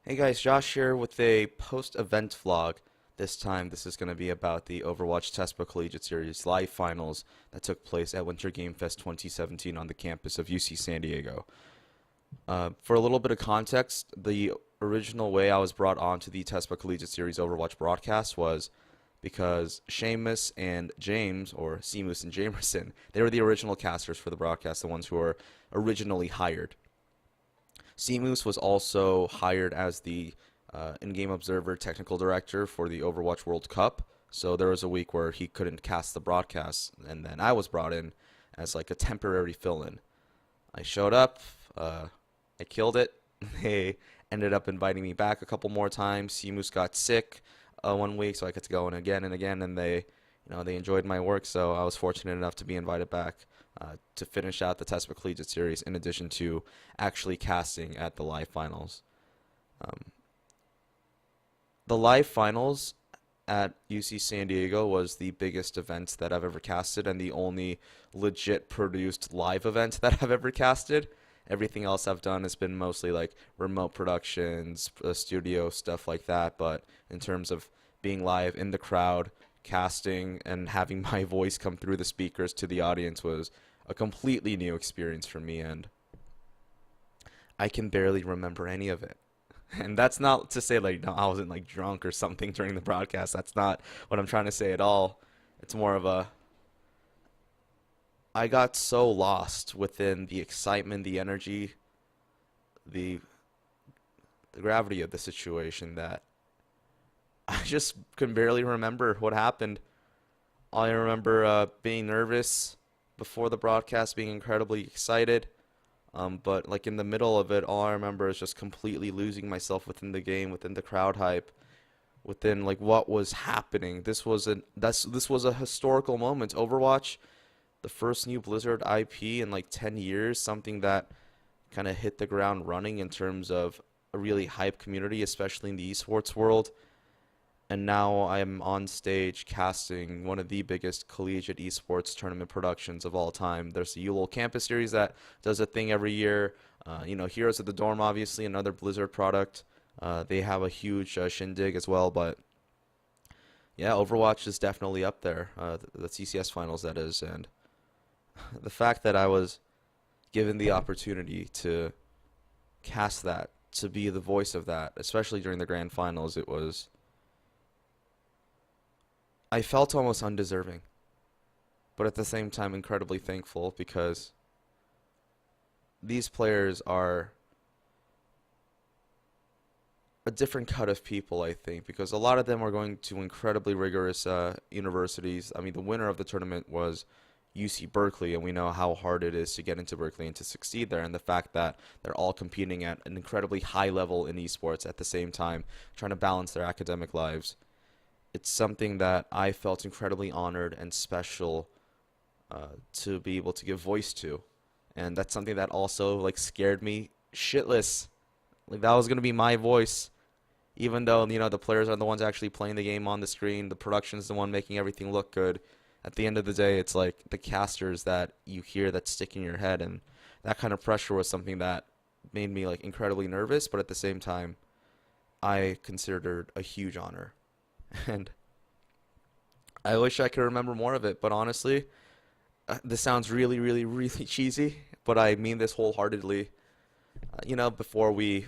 Hey guys, Josh here with a post-event vlog. This time, this is going to be about the Overwatch Tespa Collegiate Series live finals that took place at Winter Game Fest 2017 on the campus of UC San Diego. For a little bit of context, the original way I was brought onto the Tespa Collegiate Series Overwatch broadcast was because Seamus and James, or Seamus and Jamerson, they were the original casters for the broadcast, the ones who were originally hired. Seamus was also hired as the in-game observer technical director for the Overwatch World Cup. So there was a week where he couldn't cast the broadcast, and then I was brought in as like a temporary fill-in. I showed up, I killed it. They ended up inviting me back a couple more times. Seamus got sick one week, so I got to go in again and again, and they enjoyed my work. So I was fortunate enough to be invited back to finish out the Tespa Collegiate Series, in addition to actually casting at the live finals. Um, the live finals at UC San Diego was the biggest event that I've ever casted, and the only legit produced live event that I've ever casted. Everything else I've done has been mostly like remote productions, studio stuff like that. But in terms of being live in the crowd, casting, and having my voice come through the speakers to the audience was a completely new experience for me, and I can barely remember any of it. And that's not to say like no, I wasn't like drunk or something during the broadcast. That's not what I'm trying to say at all. It's more of a I got so lost within the excitement, the energy, the the gravity of the situation that I just can barely remember what happened. I remember being nervous before the broadcast, being incredibly excited. But like in the middle of it, all I remember is just completely losing myself within the game, within the crowd hype, within like what was happening. This was a historical moment. Overwatch, the first new Blizzard IP in like 10 years, something that kind of hit the ground running in terms of a really hype community, especially in the esports world. And now I'm on stage casting one of the biggest collegiate esports tournament productions of all time. There's the ULOL Campus Series that does a thing every year. Heroes of the Dorm, obviously, another Blizzard product. They have a huge shindig as well, but yeah, Overwatch is definitely up there. The CCS finals, that is, and the fact that I was given the opportunity to cast that, to be the voice of that, especially during the grand finals, I felt almost undeserving, but at the same time incredibly thankful because these players are a different cut of people, I think, because a lot of them are going to incredibly rigorous universities. I mean, the winner of the tournament was UC Berkeley, and we know how hard it is to get into Berkeley and to succeed there, and the fact that they're all competing at an incredibly high level in esports at the same time, trying to balance their academic lives. It's something that I felt incredibly honored and special to be able to give voice to, and that's something that also like scared me shitless. Like that was gonna be my voice, even though the players are the ones actually playing the game on the screen. The production's the one making everything look good. At the end of the day, it's like the casters that you hear that stick in your head, and that kind of pressure was something that made me like incredibly nervous, but at the same time, I considered a huge honor. And I wish I could remember more of it, but honestly, this sounds really, really, really cheesy, but I mean this wholeheartedly. Before we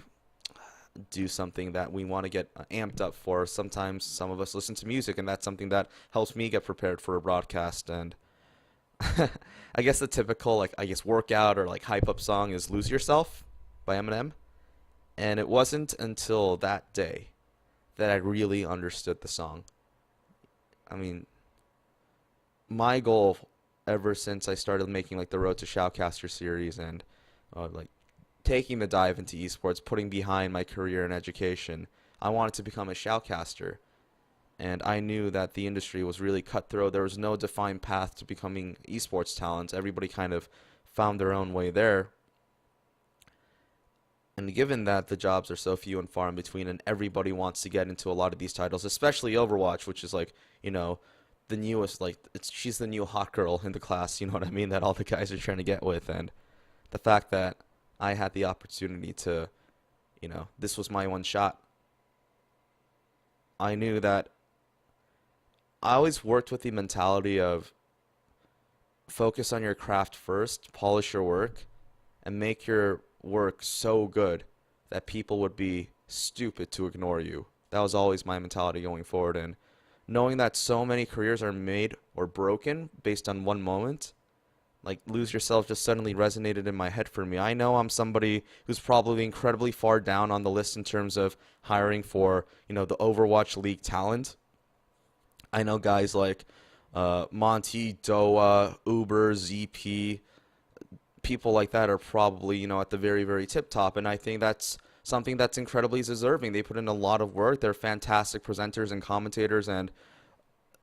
do something that we want to get amped up for, sometimes some of us listen to music, and that's something that helps me get prepared for a broadcast. And I guess the typical, like, I guess workout or like hype up song is Lose Yourself by Eminem. And it wasn't until that day that I really understood the song. I mean, my goal ever since I started making like the Road to Shoutcaster series and like taking the dive into esports, putting behind my career in education, I wanted to become a shoutcaster. And I knew that the industry was really cutthroat. There was no defined path to becoming esports talent. Everybody kind of found their own way there. And given that the jobs are so few and far in between, and everybody wants to get into a lot of these titles, especially Overwatch, which is like, the newest, like, she's the new hot girl in the class, you know what I mean, that all the guys are trying to get with. And the fact that I had the opportunity to, this was my one shot. I knew that I always worked with the mentality of focus on your craft first, polish your work, and make your work so good that people would be stupid to ignore you. That was always my mentality going forward. And knowing that so many careers are made or broken based on one moment, like Lose Yourself just suddenly resonated in my head for me. I know I'm somebody who's probably incredibly far down on the list in terms of hiring for, the Overwatch League talent. I know guys like Monty, Doa, Uber, ZP, people like that are probably, at the very, very tip top. And I think that's something that's incredibly deserving. They put in a lot of work. They're fantastic presenters and commentators, and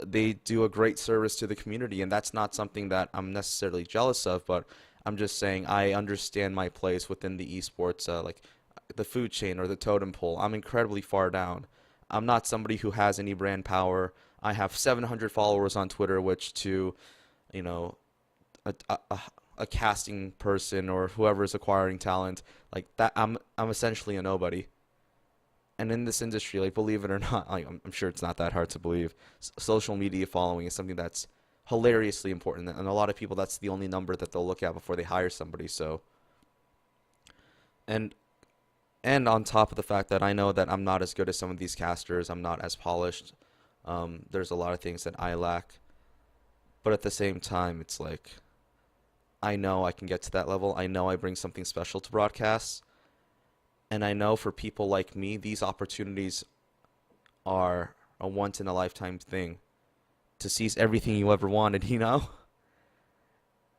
they do a great service to the community. And that's not something that I'm necessarily jealous of, but I'm just saying I understand my place within the esports, like the food chain or the totem pole. I'm incredibly far down. I'm not somebody who has any brand power. I have 700 followers on Twitter, which to, you know, a, a, a casting person or whoever is acquiring talent like that, I'm essentially a nobody. And in this industry, like believe it or not, like, I'm sure it's not that hard to believe. Social media following is something that's hilariously important, and a lot of people that's the only number that they'll look at before they hire somebody. So, and and on top of the fact that I know that I'm not as good as some of these casters, I'm not as polished. There's a lot of things that I lack, but at the same time, it's like I know I can get to that level. I know I bring something special to broadcasts. And I know for people like me, these opportunities are a once in a lifetime thing to seize everything you ever wanted.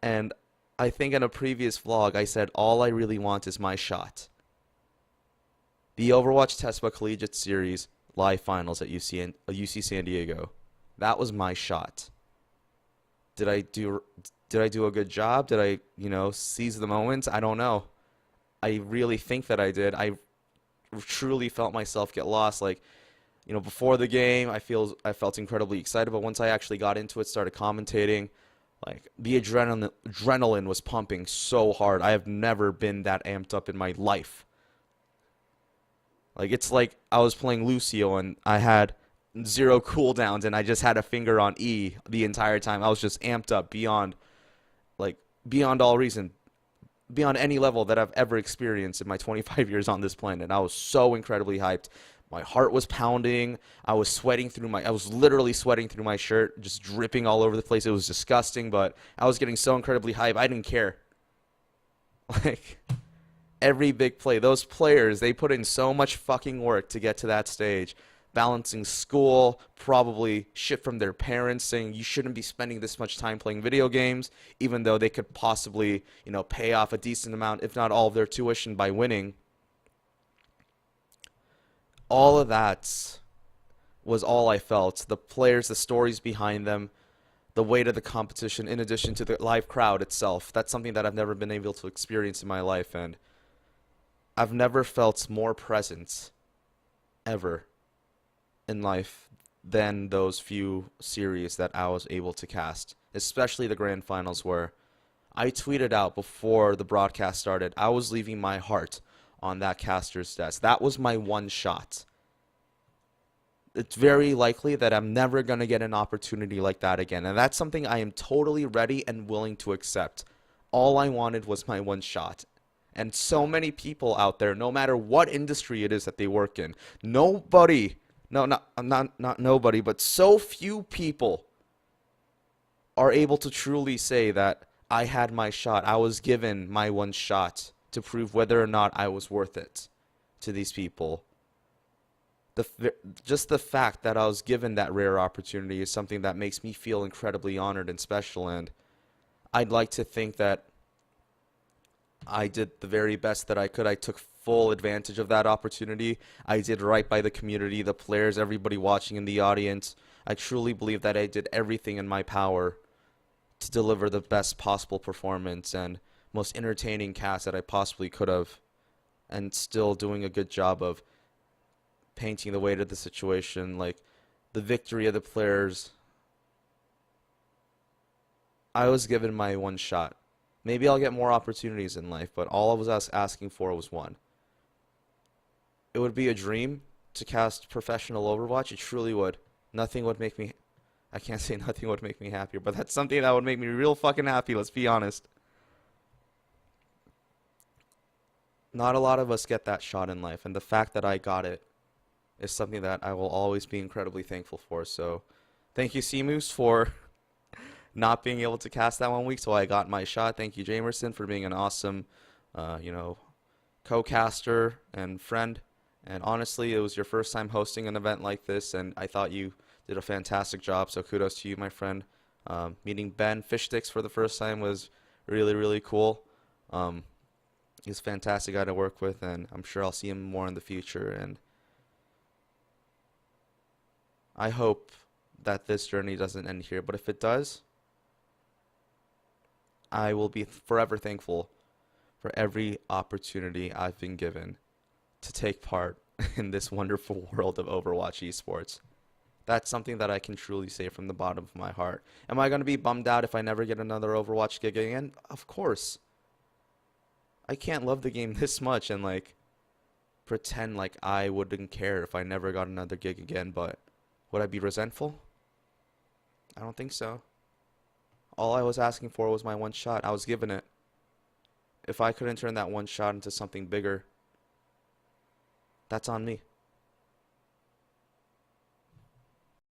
And I think in a previous vlog, I said, all I really want is my shot. The Overwatch Tespa Collegiate Series live finals at UC San Diego. That was my shot. Did I do a good job? Did I, seize the moment? I don't know. I really think that I did. I truly felt myself get lost. Like, before the game, I felt incredibly excited, but once I actually got into it, started commentating, like the adrenaline was pumping so hard. I have never been that amped up in my life. Like it's like I was playing Lucio and I had 0 cooldowns and I just had a finger on E the entire time. I was just amped up beyond all reason, beyond any level that I've ever experienced in my 25 years on this planet. I was so incredibly hyped. My heart was pounding. I was literally sweating through my shirt, just dripping all over the place. It was disgusting, but I was getting so incredibly hyped. I didn't care. Like, every big play, those players, they put in so much fucking work to get to that stage. Balancing school, probably shit from their parents saying you shouldn't be spending this much time playing video games, even though they could possibly, pay off a decent amount, if not all of their tuition by winning. All of that was all I felt. The players, the stories behind them, the weight of the competition, in addition to the live crowd itself. That's something that I've never been able to experience in my life, and I've never felt more presence ever in life than those few series that I was able to cast, especially the grand finals where I tweeted out before the broadcast started, I was leaving my heart on that caster's desk. That was my one shot. It's very likely that I'm never going to get an opportunity like that again, and that's something I am totally ready and willing to accept. All I wanted was my one shot. And so many people out there, no matter what industry it is that they work in, nobody, no, not nobody, but so few people are able to truly say that I had my shot. I was given my one shot to prove whether or not I was worth it to these people. Just the fact that I was given that rare opportunity is something that makes me feel incredibly honored and special, and I'd like to think that I did the very best that I could. I took full advantage of that opportunity. I did right by the community, the players, everybody watching in the audience. I truly believe that I did everything in my power to deliver the best possible performance and most entertaining cast that I possibly could have, and still doing a good job of painting the weight of the situation, like the victory of the players. I was given my one shot. Maybe I'll get more opportunities in life, but all I was asking for was one. it would be a dream to cast professional Overwatch. It truly would. Nothing would make me, I can't say nothing would make me happier, but that's something that would make me real fucking happy, let's be honest. Not a lot of us get that shot in life, and the fact that I got it is something that I will always be incredibly thankful for. So, thank you, Seamoose, for not being able to cast that 1 week, so I got my shot. Thank you, Jamerson, for being an awesome, you know, co-caster and friend. And honestly, it was your first time hosting an event like this, and I thought you did a fantastic job. So kudos to you, my friend. Meeting Ben Fishsticks for the first time was really, really cool. He's a fantastic guy to work with, and I'm sure I'll see him more in the future. And I hope that this journey doesn't end here, but if it does, I will be forever thankful for every opportunity I've been given to take part in this wonderful world of Overwatch esports. That's something that I can truly say from the bottom of my heart. Am I going to be bummed out if I never get another Overwatch gig again? Of course. I can't love the game this much and like pretend like I wouldn't care if I never got another gig again, but would I be resentful? I don't think so. All I was asking for was my one shot. I was given it. If I couldn't turn that one shot into something bigger, that's on me.